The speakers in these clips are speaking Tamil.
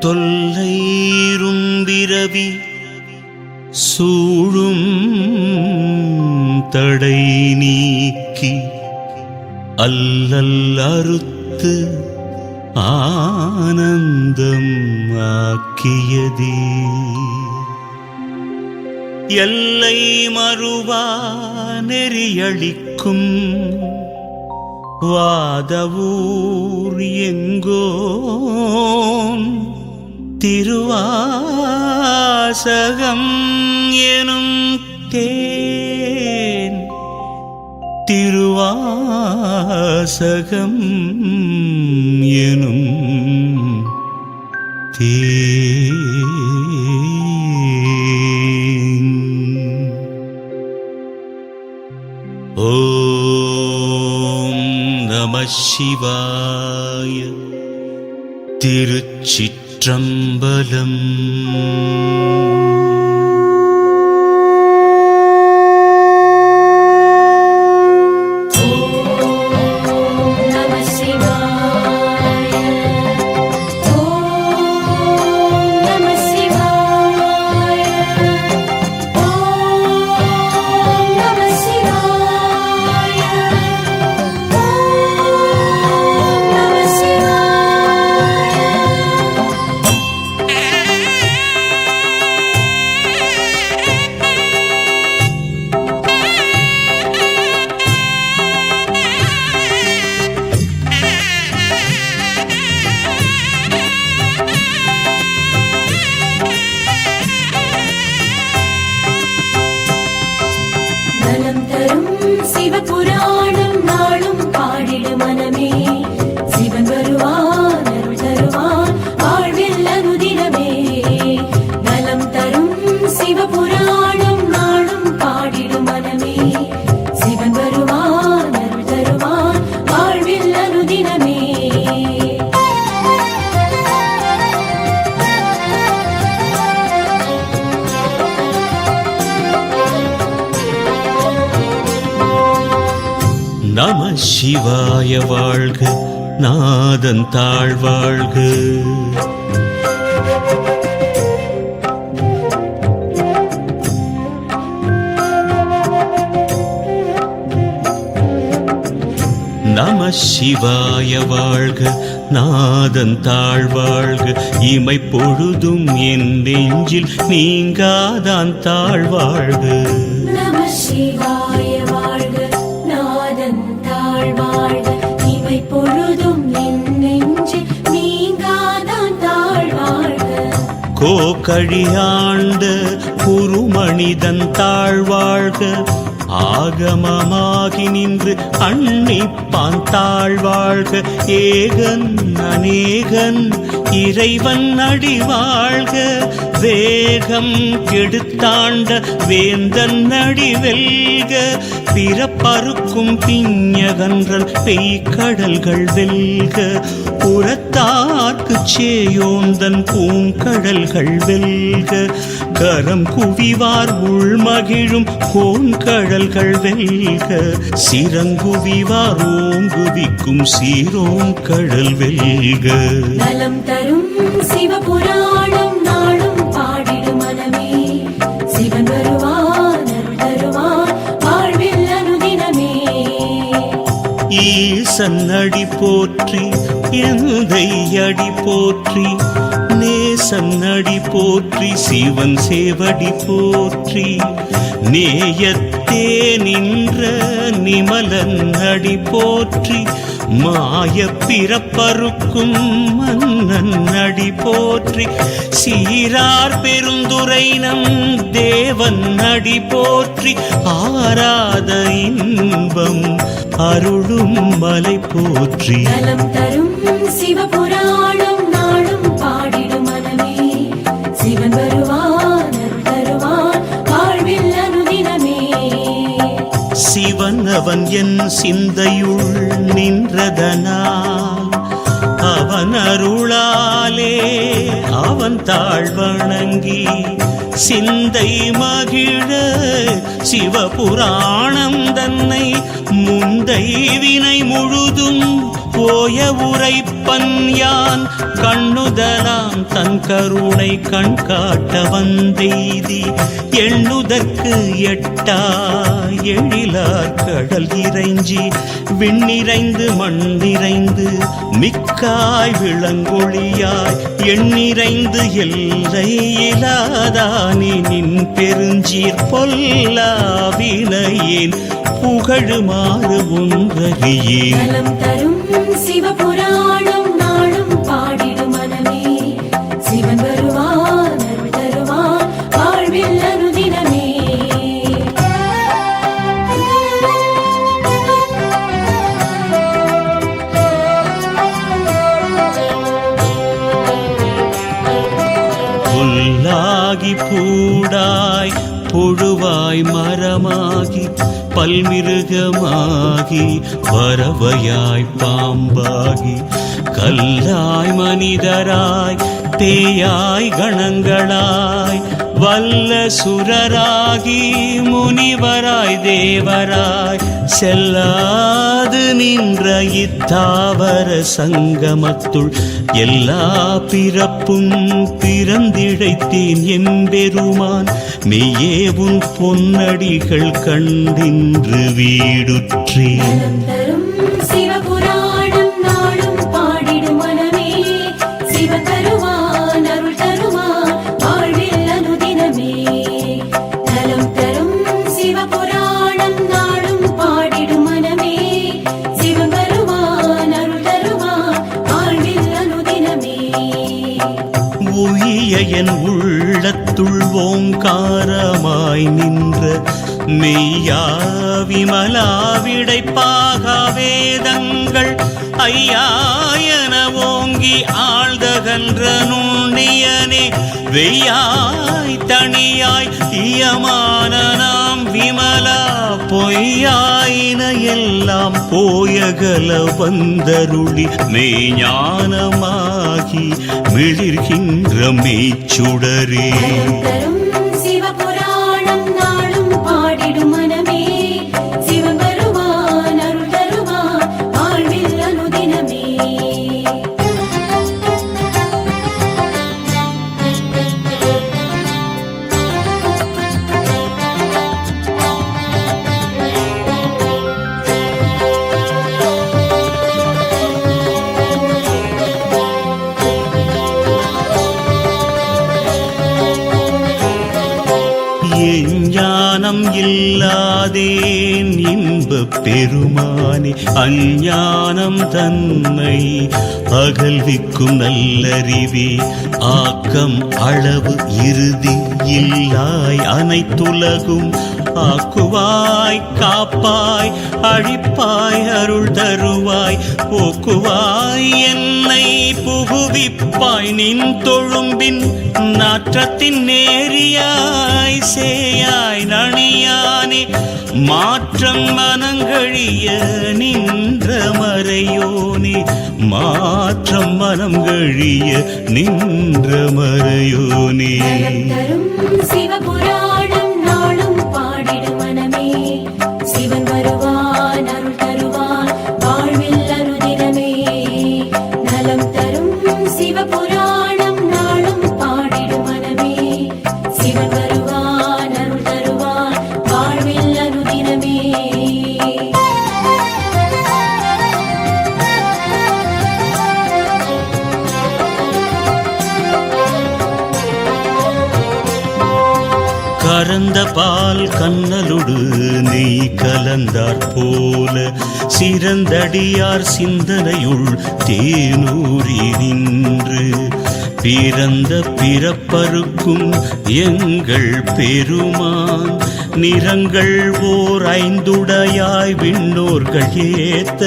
தொல்லைரும்பிரவி சூழும் தடை நீக்கி அல்லல் அறுத்து ஆனந்தம் ஆக்கியதே எல்லை மறுவா நெறியளிக்கும் வாதவூர் எங்கோன் திருவாசகம் எனும் தேன் திருவாசகம் எனும் தேன். ஓம் நம சிவாய. திருச்சிற்றம்பலம். சிவபுராணம் நாளும் பாடிடு மனமே. சிவன் வருவான் அருள் தருவான் வாழ்வில் அனுதினமே. நலம் தரும் சிவபுராணம் நாளும் பாடிடு மனமே. சிவன் வருவான் அருள் தருவான் வாழ்வில் அனுதினமே. நம சிவாய வாழ்க, நாதன் தாழ்வாழ்க. நம சிவாய வாழ்க, நாதன் தாழ்வாழ்க. இமை பொழுதும் என் நெஞ்சில் நீங்காதான் தாழ்வாழ்க. நம சிவாய வாழ்க, நாதன் தாழ்வாழ்க. இமை பொழுதும் என் நெஞ்சில் நீங்காதான் தாழ்வாழ்க. கோகழியாண்ட குருமனிதன் தாழ்வாழ்க. ஆகமமாகி நின்று அன்னிப்பான் தாழ்வாழ்க. ஏகன் அநேகன் இறைவன் அடிவாழ்க. வேகம் கெடுத்தாண்ட வேந்தன் அடிவெல்க. பிறப்பறுக்கும் பிஞகன்றல் பெய்கடல்கள் வெல்க. புறத்தார்க்கு சேயோந்தன் பூங்கடல்கள் வெல்க. கரம் குவிவார் உள்மகிழும் கோன்கடல்கள் வெல்க. சிறங்குவிவார் ஓங்குவிக்கும் சீரோங்கடல் வெல்க. நலம் தரும் சிவபுராணம் நாளும் பாடிடு மனமே. சிவன் வருவான் அருள் தருவான் வாழ்வில் அனுதினமே. ஈசன் அடி போற்றி, எந்தை அடி போற்றி, நேசன் அடி போற்றி, சிவன் சேவடி போற்றி. நேயத்தே நின்ற நிமலன் அடி போற்றி. மாய பிறப்பறுக்கும் மன்னன் அடி போற்றி. சீரார் பெருந்துரை நம் தேவன் அடி போற்றி. ஆராத இன்பம் அருளும் மலை போற்றி. நலம் தரும் சிவபுராணம் நாளும் பாடிடு மனமே. சிவன் வருவான் அருள் தருவான் வாழ்வில் அனுதினமே. சிவன் அவன் என் சிந்தையுள் நின்றதனால் அவன் அருளாலே அவன் தாழ்வணங்கி சிந்தை மகிழ சிவபுராணம் தன்னை முந்தை வினை முழுதும் போய உரைப்பன் யான் கண்ணுதலாம் தன் கருணை கண் காட்ட வந்தெய்தி எண்ணுதற்கு எட்டா எழிலார் கடல் இறைஞ்சி விண்ணிறைந்து மண்ணிறைந்து மிக்காய் விளங்கொழியாய் எண்ணிறைந்து எல்லை இலாதானே நின் பெருஞ்சீர் பொல்லாவினையேன் புகழுமாறு ஒன்றறியேன். நலம் தரும் சிவபுராணம் நாளும் பாடிடும் மனமே சிவன் வருவான் அருள் தருவான் வாழ்வில் அனுதினமே. புல்லாகி பூடாய் புழுவாய் மரமாகி பல்மிருகமாகி பறவையாய் பாம்பாகி கல்லாய் மனிதராய் பேயாய் கணங்களாய் வல்ல சுரராகி முனிவராய் தேவராய் செல்லாது நின்ற இத்தாவர சங்கமத்துள் எல்லா பிறப்பும் பிறந்திழைத்தேன் எம்பெருமான் மெய்யே உன் பொன்னடிகள் கண்டின்று வீடுற்றேன். நலம் தரும் சிவபுராணம் நாளும் பாடிடும் மனமே சிவன் தருவான் அருள் தருவான் வாழ்வில் அனுதினமே. நலம் தரும் சிவபுராணம் நாளும் பாடிடும் மனமே சிவன் வருவான் அருள் தருவான் வாழ்வில் அனுதினமே. உயிய என் உள்ளத்துள் ஓங்காரமாய் நின்ற மெய்யா விமலா விடைப்பாக வேதங்கள் ஐயாயன ஓங்கி ஆழ்தகன்ற நுண்ணியனே வெய்யாய் தனியாய் இயமான நாம் விமலா பொய்யாயின எல்லாம் போயகல வந்தருளி மெய்ஞானமாகி மிளிர்கின்ற மெய்ச்சுடரே. நலம் தரும் சிவபுராணம் நாளும் பாடிடும் மனமே சிவன் வருவான் அருள் தருவான் வாழ்வில் அனுதினமே. ஞானம் இல்லாதேன் இன்பப் பெருமானே அஞ்ஞானம் தன்னை அகல்விக்கும் நல்லறிவே ஆக்கம் அளவு இறுதி இல்லாய் அனைத்துலகும் ஆக்குவாய் காப்பாய் அழிப்பாய் அருள் தருவாய் போக்குவாய் என்னை புகுவிப்பாய் நின் தொழும்பின் நாற்றத்தின் நேரியாய் சேயாய் நணியானே மாற்றம் மனங்கழிய நின்ற மறையோனே மாற்றம் மனங்கழிய நின்ற மறையோனே. நலம் தரும் சிவபுராணம் நாளும் பாடிடும் மனமே சிவன் வருவான் அருள் தருவான் வாழ்வில் அனுதினமே. நலம் தரும் சிவபுராணம் நாளும் பாடிடும் மனமே சிவன் வருவான் அருள் தருவான் வாழ்வில் அனுதினமே. கறந்த பால் கண்ணலுடு நெய் கலந்தாற் போல சிறந்தடியார் சிந்தனையுள் தேனூரி நின்று பிறந்த பிறப்பருக்கும் எங்கள் பெருமான் நிறங்கள் ஓர் ஐந்துடையாய் விண்ணோர்கள் ஏத்த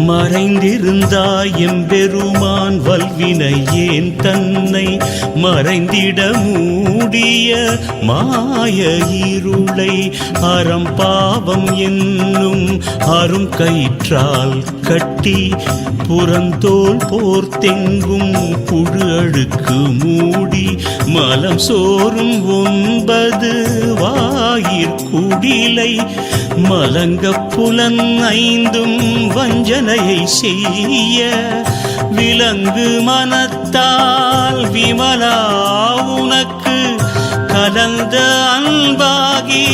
மறைந்திருந்தாய் எம்பெருமான் வல்வினை ஏன் தன்னை மறைந்திட மூடிய மாய இருளை அறம்பாவம் என்னும் அரும் கயிற்றால் கட்டி புறந்தோல் போர்த்தெங்கும் புழு அழுக்கு மூடி மலம் சோறும் 9 வாயிற்குடிலை மலங்க புலன் 5 வஞ்சனையை செய்ய விலங்கு மனத்தால் விமலா உனக்கு கலந்த அன்பாகி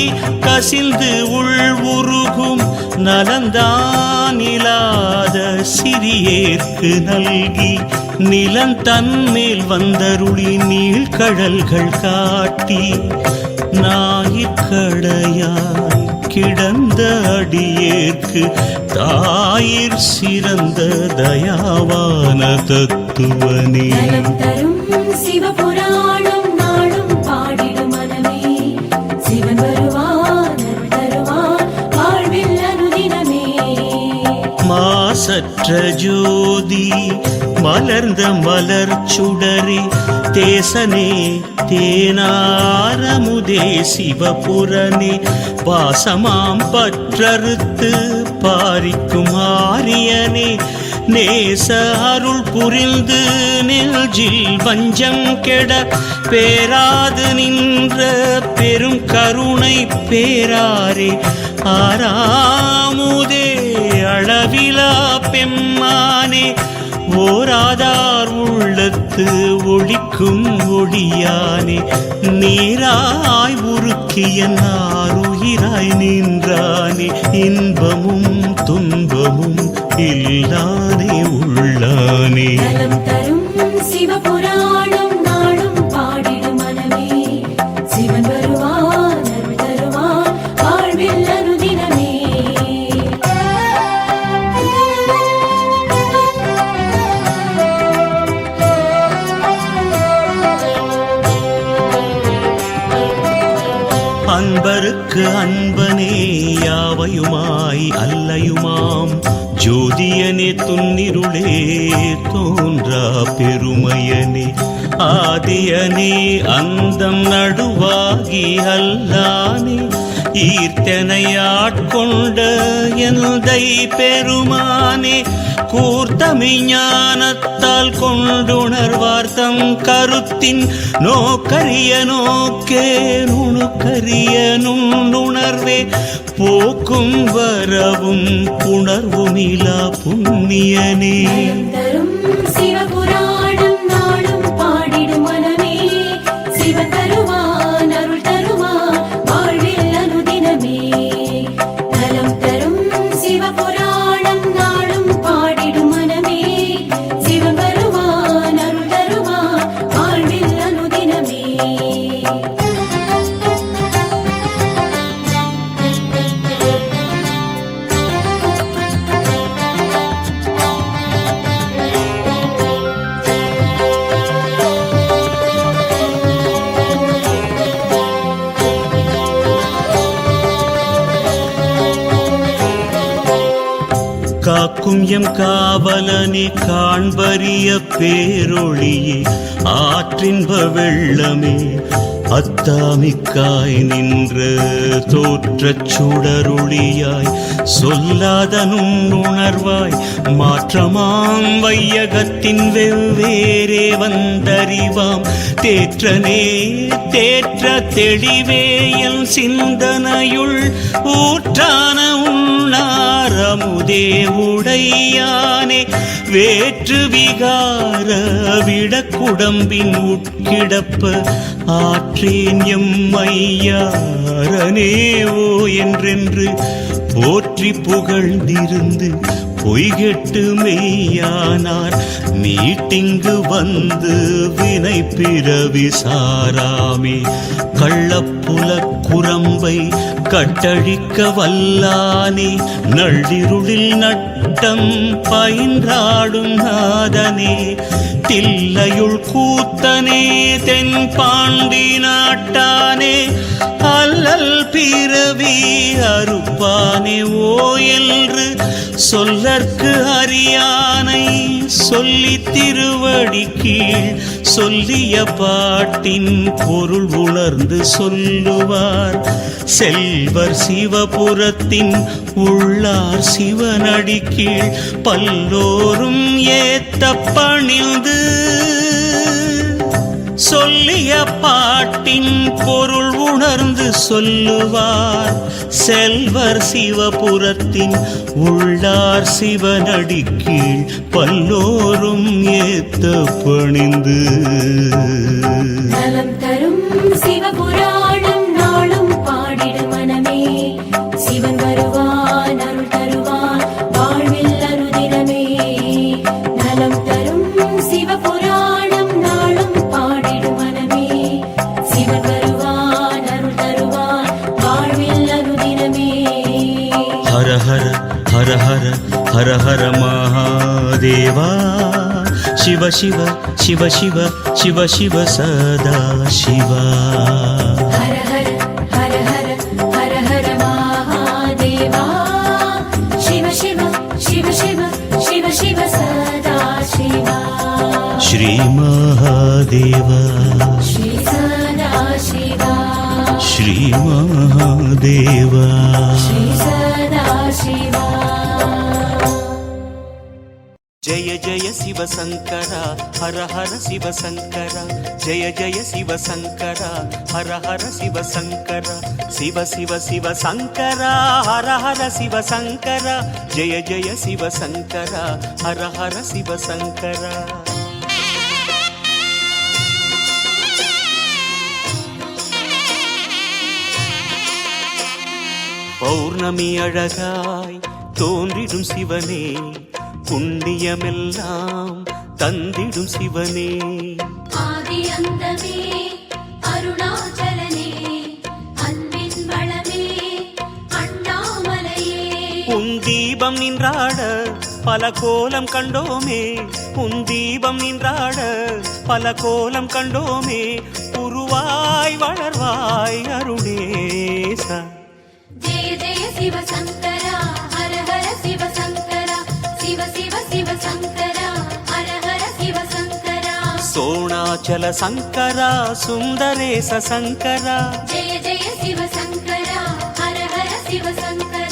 கசிந்து உள் உருகும் நலந்தான் இல்லாத சிறியேற்கு நல்கி நிலந்தன்மேல் வந்தருளி நீழ்கடல்கள் காட்டி ஞாயிற்கடையாய் கிடந்த அடியேற்கு தாயிற் சிறந்த தயாவான தத்துவனே. நலம் தரும் சிவபுராணம் நாளும் பாடிடும் மனமே சிவன் வருவான் அருள் தருவான் வாழ்வில் அனுதினமே. மாசற்ற ஜோதி மலர்ந்த மலர் சுடரே தேசனே தேனாரமுதே சிவபுரனே பாசமாம் பற்றறுத்து பாரிக்கும் ஆரியனே நேச அருள் புரிந்து நெஞ்சில் வஞ்சம் கெட பேராது நின்ற பெரும் கருணை பேராரே ஆறாமுதே அளவிலா பெம்மானே ஓராதார் உள்ளத்து ஒளிக்கும் ஒளியானே நீராய் உருக்கிய நாருயிராய் நின்றானே இன்பமும் துன்பமும் இல்லானே உள்ளானே. நலம் தரும் சிவபுராணம் நாளும் பாடிடும் மனமே சிவன் வருவான் அருள் தருவான் வாழ்வில் அனுதினமே. அன்பருக்கு அன்பனே யாவையுமாய் அல்லையுமாம் ஜோதியனே துன்னிருளே தோன்றா பெருமையனே ஆதியனே அந்தம் நடுவாகி அல்லானே ஈர்த்தனை ஆட்கொண்ட எந்தை பெருமானே கூர்த்தமி ஞானத்தால் கொண்டுணர்வார்த்தம் கருத்தின் நோக்கரிய நோக்கே நுணுக்கரிய நுண்ணுணர்வே போக்கும் வரவும் புணர்வுமிலா புண்ணியனே. நலம் தரும் சிவபுராணம் நாளும் பாடிடும் மனமே சிவன் வருவான் அருள் தருவான் வாழ்வில் அனுதினமே. நலம் தரும் சிவபுராணம் நாளும் பாடிடும் மனமே சிவன் வருவான் அருள் தருவான் வாழ்வில் அனுதினமே. காக்கும் எம் காவலனே காண்பரிய பேரொளியே ஆற்றின்ப வெள்ளமே அத்தாமிக்காய் நின்ற தோற்றச் சுடரொளியாய் சொல்லாத நுண்ணுணர்வாய் மாற்றமாம் வையகத்தின் வெவ்வேறே வந்தறிவாம் தேற்றனே தேற்ற தெளிவே என் சிந்தனையுள் ஊற்றான உண்ணாரமுதே உடையானே வேற்று விகார விடக்குடம்பின் உட்கிடப்ப ஆற்றேன் எம்மையாரனே ஓ என்றென்று போற்றி புகழ்ந்திருந்து பொய்கெட்டு மெய்யானார் மீட்டிங்கு வந்து வினை பிறவி சாராமே கள்ளப்புல குரம்பை கட்டழிக்க வல்லானே நள்ளிருளில் நட்டம் பயின்றாடும் நாதனே தில்லையுள் கூத்தனே தென் பாண்டி நாட்டானே அல்லல் பிறவி அறுப்பானே ஓ என்று சொல்லற்கு அறியானை சொல்லி திருவடி கீழ் சொல்லிய பாட்டின் பொருள் உணர்ந்து சொல்லுவார் செல்வர் சிவபுரத்தின் உள்ளார் சிவனடி கீழ் பல்லோரும் ஏத்த பணிந்து பொருள் உணர்ந்து சொல்லுவார் செல்வர் சிவபுரத்தின் உள்ளார் சிவனடி கீழ் பல்லோரும் ஏத்த பணிந்து. நலம் தரும் சிவபுராணம் நாளும் பாடிடு மனமே, சிவன் வருவான் அருள் தருவான் வாழ்வில் அனுதினமே. நலம் தரும் சிவபுராணம் நாளும் பாடிடு மனமே, சிவன் வருவான் அருள் தருவான் வாழ்வில் அனுதினமே. ஹர ஹர ஹர ஹர ஹர ஹர மகாதேவா, சிவ சிவ சிவ சிவ சிவ சிவ சதா சிவா. ஹர ஹர ஹர ஹர ஹர ஹர மகாதேவா, சிவ சிவ சிவ சிவ சிவ சிவ சதா சிவா. ஸ்ரீ மகாதேவா, ஸ்ரீ சதா சிவா, ஸ்ரீ மகாதேவா. ஸ்ரீ சதா சிவா. ஜய ஜய சிவ சங்கரா ஹர ஹர சிவ சங்கரா, ஜய ஜய சிவ சங்கரா ஹர ஹர சிவ சங்கரா, சிவ சிவ சிவ சங்கரா ஹர ஹர சிவ சங்கரா, ஜய ஜய சிவ சங்கரா ஹர ஹர சிவ சங்கரா. பௌர்ணமி அழகாய் தோன்றிடும் சிவனே, புண்ணியமெல்லாம் தந்திடும் சிவனே. ஆதி அந்தமே அருணாச்சலனே, அன்பின் வளமே அண்ணாமலையே. உன் தீபம் நின்றாட பல கோலம் கண்டோமே, உன் தீபம் நின்றாட பல கோலம் கண்டோமே. உருவாய் வளர்வாய் அருணேசா. ஜெய ஜெய சிவ சங்கரா ஹர ஹர சிவ சங்கரா, சிவ சிவ சிவ சங்கரா ஹர ஹர சிவ சங்கரா. சோணாச்சல சங்கரா சுந்தரேச சங்கரா, ஜெய ஜெய சிவ சங்கரா ஹர ஹர சிவ சங்கரா.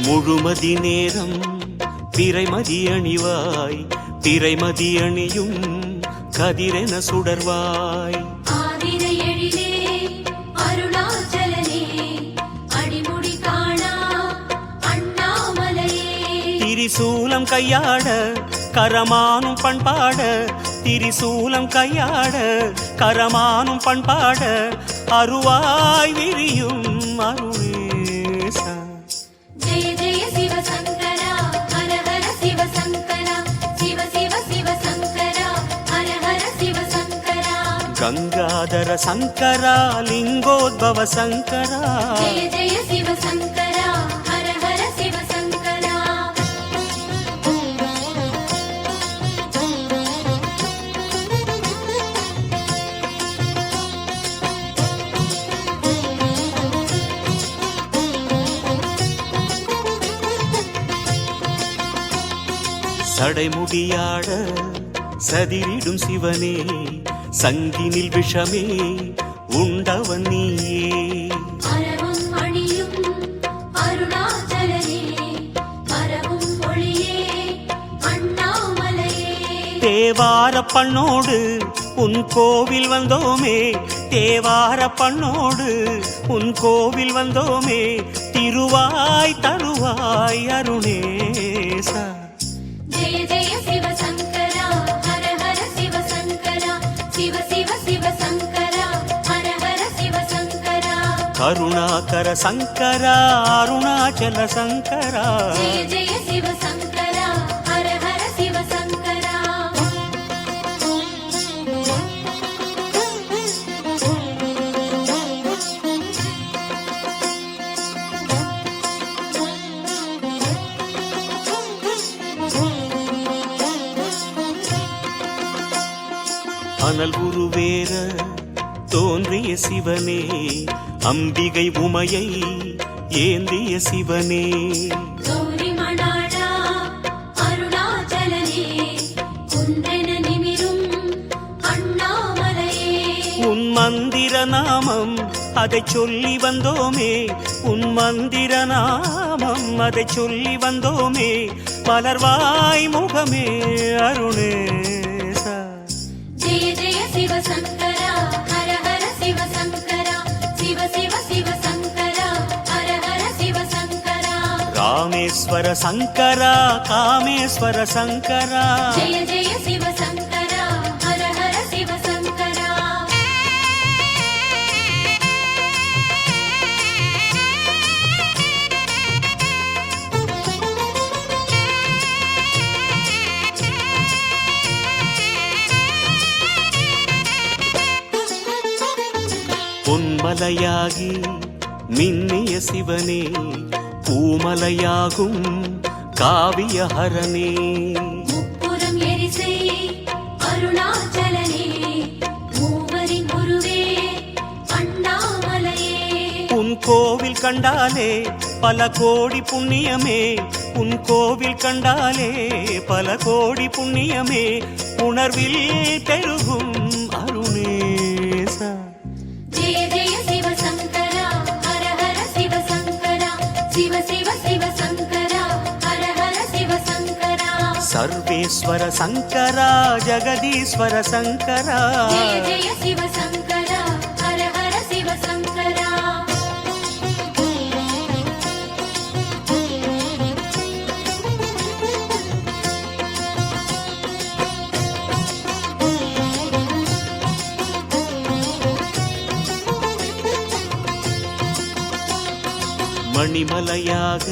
முழுமதி நேரம் பிறைமதி அணிவாய், பிறைமதி அணியும் கதிரென சுடர்வாய். ஆதிரை எழிலே அருணாச்சலனே, அடிமுடி காணா அண்ணாமலையே. திரிசூலம் கையாட கரமானும் பண்பாட, திரிசூலம் கையாட கரமானும் பண்பாட. அருவாய் விரியும் அருணேசா. ஜெய ஜெய சிவ சங்கரா ஹர ஹர சிவ சங்கரா, சிவ சிவ சிவ சங்கரா ஹர ஹர சிவ சங்கரா. கங்காதர சங்கரா லிங்கோத்பவ சங்கரா, ஜெய ஜெய சிவ சங்கரா ஹர ஹர சிவ சங்கரா. சடைமுடியாட சதிரிடும் சிவனே, சங்கினில் விஷமே உண்டவன் நீயே. அறவும் அணியும் அருணாச்சலனே, மரவும் ஒளியே அண்ணாமலையே. தேவார பண்ணோடு உன் கோவில் வந்தோமே, தேவார பண்ணோடு உன் கோவில் வந்தோமே. திருவாய் தருவாய் அருணேசா. ஜெய ஜெய சிவ சங்கரா ஹர ஹர சிவ சங்கரா, சிவ சிவ சிவ சங்கரா ஹர ஹர சிவ சங்கரா. கருணாகர சங்கரா அருணாச்சல சங்கரா, ஜெய ஜெய சிவ சங்கரா ஹர ஹர சிவ சங்கரா. அனல் உருவேற தோன்றிய சிவனே, அம்பிகை உமையை ஏந்திய சிவனே. கௌரி மணாடா அருணாச்சலனே, குன்றென நிமிரும் அண்ணாமலையே. உன் நாமம் அதை சொல்லி வந்தோமே, உன் மந்திர நாமம் அதை சொல்லி வந்தோமே, மலர்வாய் முகமே அருணேசா. ஜெய ஜெய சிவசங்கரா ஹர ஹர சிவசங்கரா சிவ சிவ சிவசங்கரா ஹர ஹர சிவசங்கரா. ராமேஸ்வர சங்கரா காமேஸ்வர சங்கரா. ஜெய ஜெய சிவசங்கரா ஹர ஹர சிவசங்கரா. பொன்மலையாகி மின்னிய சிவனே, பூமலையாகும் காவியஹரனே, முப்புறம் எரிசை அருணாச்சலனே, மூவரின் குருவே அண்ணாமலையே. உன் கோவில் கண்டாலே பல கோடி புண்ணியமே, உன் கோவில் கண்டாலே பல கோடி புண்ணியமே, உணர்வில் பெருகும் அருணேசா. ஜெய ஜெய சிவசங்கரா ஹர ஹர சிவசங்கரா சிவ சிவ சிவசங்கரா ஹர ஹர சிவசங்கரா. சர்வேஸ்வர சங்கரா ஜெகதீஸ்வர சங்கரா. ஜெய ஜெய சிவசங்கரா ஹர ஹர சிவசங்கரா. மணிமலையாக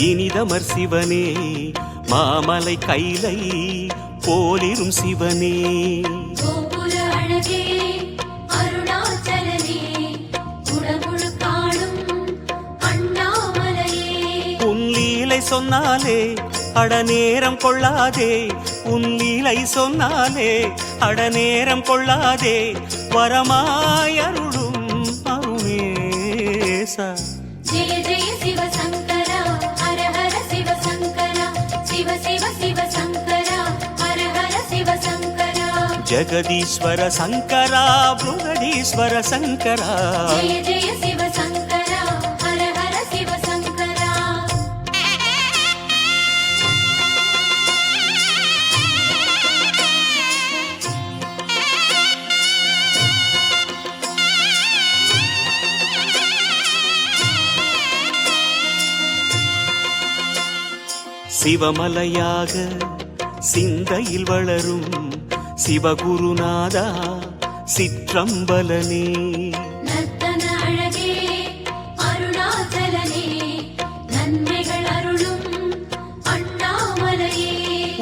இனிதமர் சிவனே, மாமலை கைலை போலிரும் சிவனே, கோபுர அழகே அருணாச்சலனே, குடமுழு காணும் அண்ணாமலையே. உன் லீலை சொன்னாலே அடநேரம் கொள்ளாதே, உன் லீலை சொன்னாலே அடநேரம் கொள்ளாதே, வரமாய் அருளும் அருணேசா. ஜெய ஜெய சிவசங்கரா ஹர ஹர சிவசங்கரா சிவ சிவ சிவசங்கரா ஹர ஹர சிவசங்கரா. ஜெகதீஸ்வர சங்கரா புருகடீஸ்வர சங்கரா. ஜெய ஜெய சிவசங்கரா ஹர ஹர சிவசங்கரா. சிவமலையாக சிந்தையில் வளரும் சிவகுருநாதா சிற்றம்பலனே, நர்த்தன அழகே அருணாச்சலனே, நன்மைகள் அருளும் அண்ணாமலையே.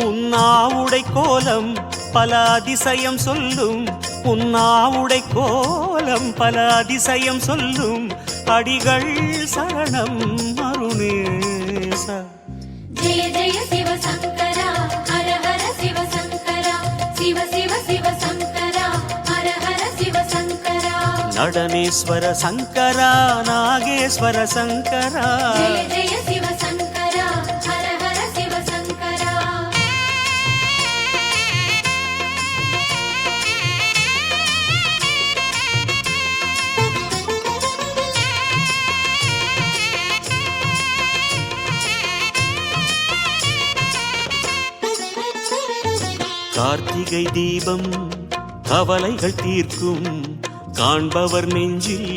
உன்னாவுடை கோலம் பல அதிசயம் சொல்லும், உன்னாவுடை கோலம் பல அதிசயம் சொல்லும், அடிகள் சரணம் அருணேசா. ஜெய ஜெய சிவசங்கரா ஹர ஹர சிவசங்கரா சிவ சிவ சிவசங்கரா ஹர ஹர சிவசங்கரா. நடனேஸ்வர சங்கரா நாகேஸ்வர சங்கரா. ஜெய ஜெய சிவசங்கரா ஹர ஹர சிவசங்கரா. கார்த்திகை தீபம் கவலைகள் தீர்க்கும், காண்பவர் நெஞ்சில்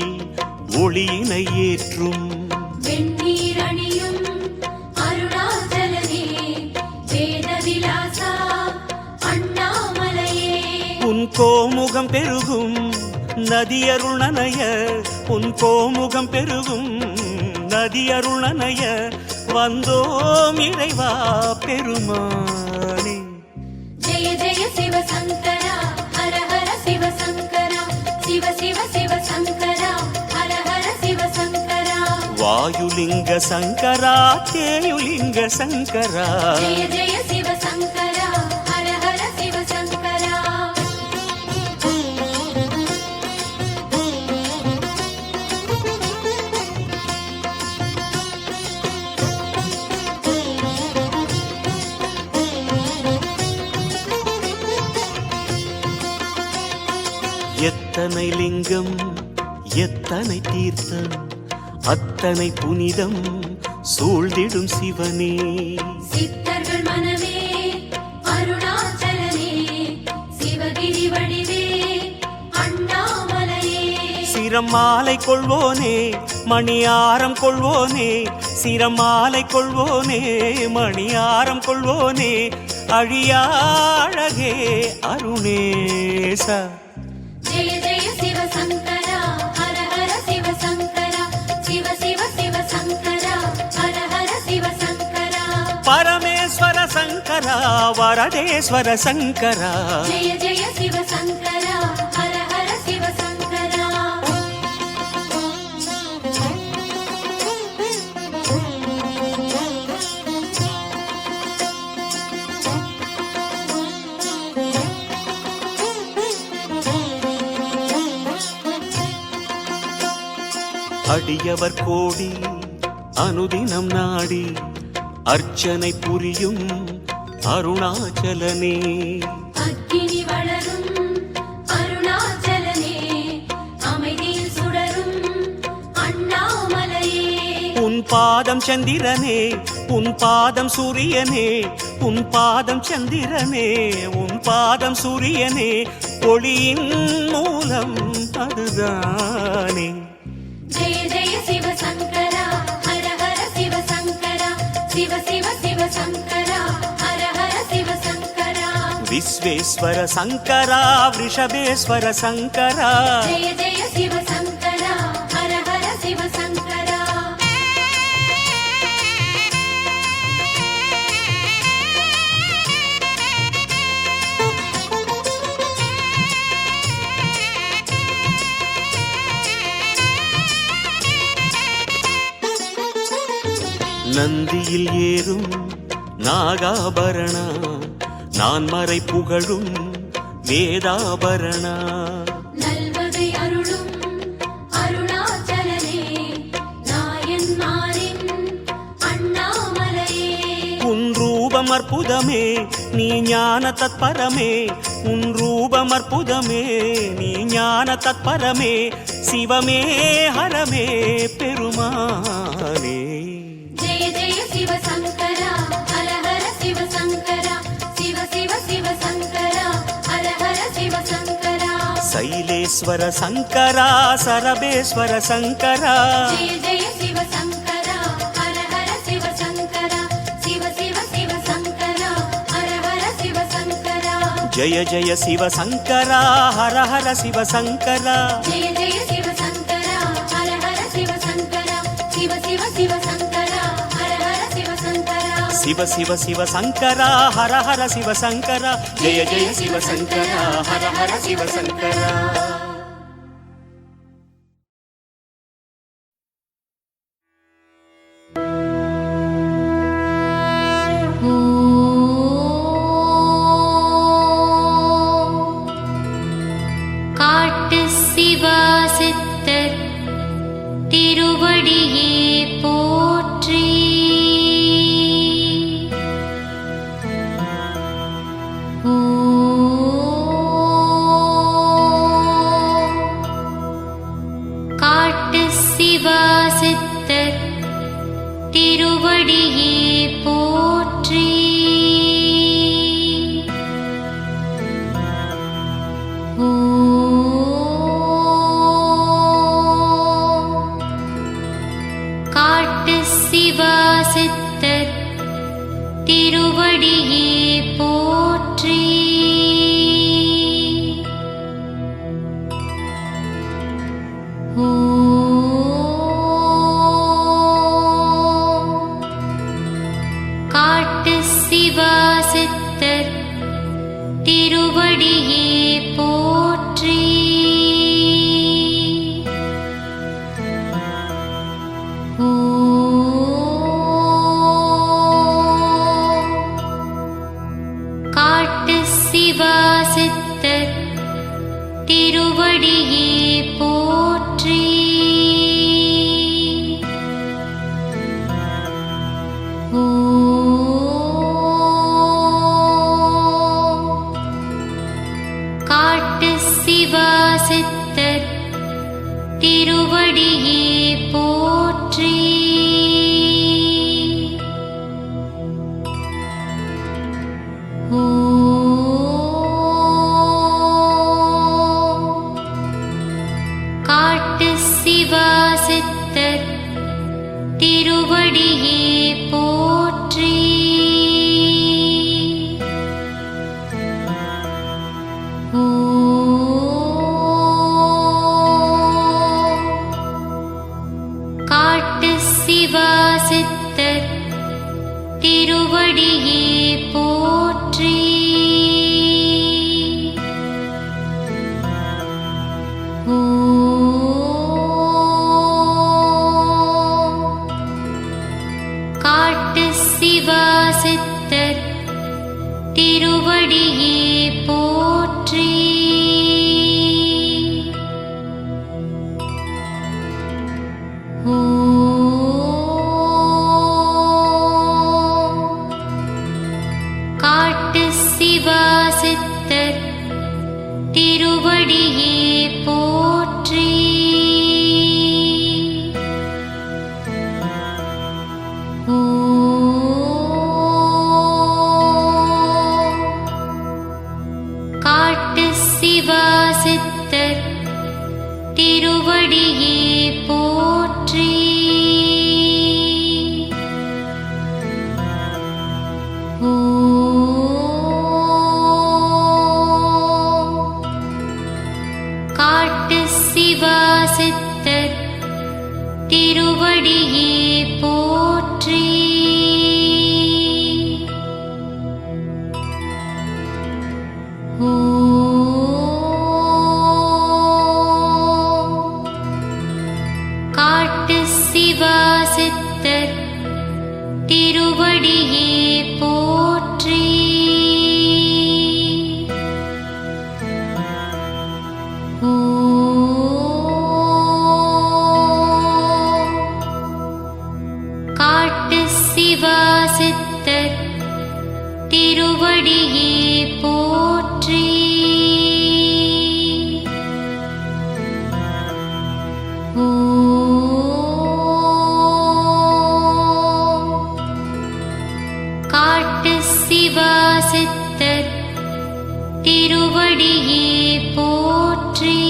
ஒளியினை ஏற்றும், வெண்ணீர் அணியும் அருணாச்சலனே, வேத விலாசா அண்ணாமலையே. உன் கோமுகம் பெருகும் நதியருள் நனைய, உன் கோமுகம் பெருகும் நதியருள் நனைய, வந்தோம் இறைவா பெருமானே. ஜெய ஜெய சிவசங்கரா ஹர ஹர சிவசங்கரா சிவ சிவ சிவசங்கரா ஹர ஹர சிவசங்கரா. வாயுலிங்க சங்கரா தேயுலிங்க சங்கரா. ஜெய ஜெய சிவசங்கரா ஹர ஹர சிவசங்கரா. எத்தனை லிங்கம் எத்தனை தீர்த்தம் அத்தனை புனிதம் சூழ்ந்திடும் சிவனே. சித்தர்கள் மனமே அருணாச்சலனே சிவகிரி வடிவே அண்ணாமலையே. சிரம் மாலை கொள்வோனே மணியாரம் கொள்வோனே சிரம் மாலை கொள்வோனே மணியாரம் கொள்வோனே அழியா அழகே அருணேச. ஜெய ஜெய சிவ சங்கரா ஹர ஹர சிவ சங்கரா சிவ சிவ சிவ சங்கரா ஹர ஹர சிவ சங்கரா. பரமேஸ்வர சங்கரா வரதேஸ்வர சங்கரா. ஜெய ஜெய சிவ சங்கரா ஹர ஹர சிவ சங்கரா. அடியவர் கோடி அனுதினம் நாடி அர்ச்சனை புரியும் அருணாச்சலனே. அக்கினி வளரும் அருணாச்சலனே அமைதியில் சுடரும் அண்ணாமலையே. உன் பாதம் சந்திரனே உன் பாதம் சூரியனே உன் பாதம் சந்திரனே உன் பாதம் சூரியனே ஒளியின் மூலம் அதுதானே. ஜெய ஜெய சிவ சங்கரா ஹர ஹர சிவ சங்கரா சிவ சிவ சிவ சங்கரா ஹர ஹர சிவ சங்கரா. விஸ்வேஸ்வர சங்கரா விருஷபேஸ்வர சங்கரா. ஜெய ஜெய சிவ சங்கரா ஹர ஹர சிவ சங்கரா. நந்தியில் ஏறும் நாகாபரணா நான் மறை புகழும் வேதாபரணா. நல்வகை அருளும் அருணாச்சலனே நாயன்மாரின் அண்ணாமலையே. உன் ரூபம் அற்புதமே நீ ஞான தத்பரமே உன் ரூபம் அற்புதமே நீ ஞான தத்பரமே சிவமே ஹரமே பெருமானே. ஜெய ஜெய சிவ சங்கரா ஹர ஹர சிவ சங்கரா சிவ சிவ சிவ சங்கரா ஹர ஹர சிவ சங்கரா. சைலேஸ்வர சங்கரா சரபேஸ்வர சங்கரா. ஜெய ஜெய சிவ சங்கரா ஹர ஹர சிவ சங்கரா சிவ சிவ சிவ சங்கரா ஹர ஹர சிவ சங்கரா. ஜய ஜய சிவ சங்கரா ஹர ஹர சிவ சங்கரா. ஜெய ஜெய சிவ சங்கரா ஹர ஹர சிவ சங்கரா சிவ சிவ சிவ சங்கரா ஹர ஹர சிவ சங்கரா. சிவ சிவ சிவ சங்கரா ஹர ஹர சிவ சங்கரா. ஜய ஜய சிவ சங்கரா ஹர ஹர சிவ சங்கரா. காட்டு சிவா சித்தர் திருவடியே போற்றி. காட்டு சிவா சித்தர் திருவடியே போற்றி. காட்டு சிவா சித்தர் திருவடியே போற்றி. காட்டு சிவா சித்தர் திருவடியே போற்றி. காட்டு சிவா சித்தர் திருவடியே போற்றி. காட்டு சிவா சித்தர் திருவடியே போற்றி. காட்டு சிவா சித்தர் திருவடியே போற்றி. காட்டு சிவா சித்தர் திருவடியே போற்றி. காட்டு சிவா சித்தர் திருவடியே போற்றி. காட்டு சிவா சித்தர் திருவடியே போற்றி. காட்டு சிவா சித்தர் திருவடியே போற்றி. காட்டு சிவா சித்தர் திருவடியே போற்றி. காட்டு சிவா சித்தர் திருவடியே போற்றி. காட்டு சிவா சித்தர் திருவடியே போற்றி. காட்டு சிவா சித்தர் திருவடியே போற்றி.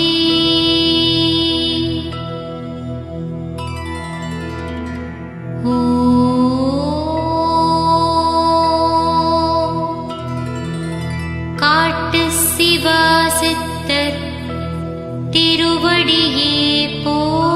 காட்டு சிவா சித்தர் திருவடியே போற்றி.